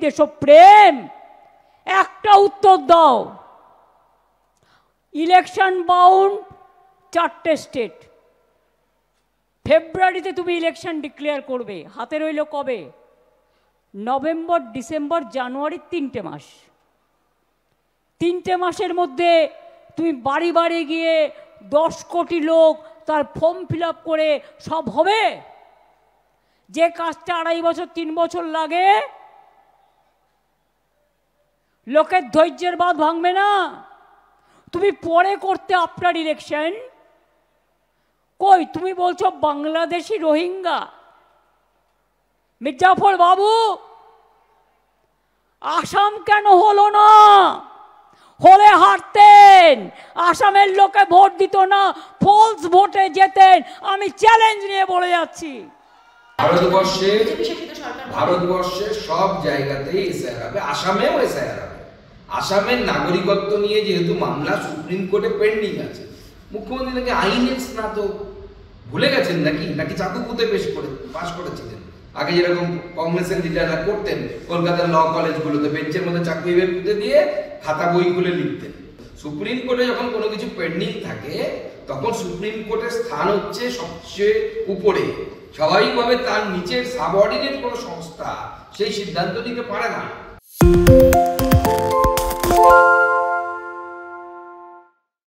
দেশপ্রেম? একটা উত্তর দাও। ইলেকশন বাউন্ড 4টে স্টেট। ফেব্রুয়ারিতে তুমি ইলেকশন ডিক্লেয়ার করবে, হাতে রইল কবে? নভেম্বর, ডিসেম্বর, জানুয়ারি, 3টে মাস। 3টে মাসের মধ্যে তুমি বাড়ি বাড়ি গিয়ে 10 কোটি লোক তার ফর্ম ফিল আপ করে সব হবে? যে কাজটা 2.5 বছর 3 বছর লাগে, লোকের ধৈর্যের বাঁধ ভাঙবে না? তুমি পরে করতে আফটার ইলেকশন। কই তুমি বলছো বাংলাদেশি রোহিঙ্গা? মির্জাফর বাবু, আসাম কেন হলো না? হলে হারতেন। আসামের লোকে ভোট দিত না, ফলস ভোটে যেতেন। আমি চ্যালেঞ্জ নিয়ে বলে যাচ্ছি। ভারতবর্ষে সব জায়গাতেই এসআইআর হবে, আসামেও এসআইআর হবে। আসামের নাগরিকত্ব নিয়ে যেহেতু মামলা সুপ্রিম কোর্টে পেন্ডিং আছে, মুখ্যমন্ত্রী নাকি আইনের স্নাতক, ভুলে গেছেন নাকি? নাকি চাকুপুতে পাশ করেছিলেন? আগে যেরকম কংগ্রেসের লিডাররা করতেন, কলকাতার ল কলেজগুলোতে বেঞ্চের মধ্যে চাকু পুঁতে দিয়ে খাতা বই খুলে লিখতেন। সুপ্রিম কোর্টে যখন কোনো কিছু পেন্ডিং থাকে, তখন সুপ্রিম কোর্টের স্থান হচ্ছে সবচেয়ে উপরে। স্বাভাবিকভাবে তার নিচের সাবঅর্ডিনেট কোনো সংস্থা সেই সিদ্ধান্ত নিতে পারে না।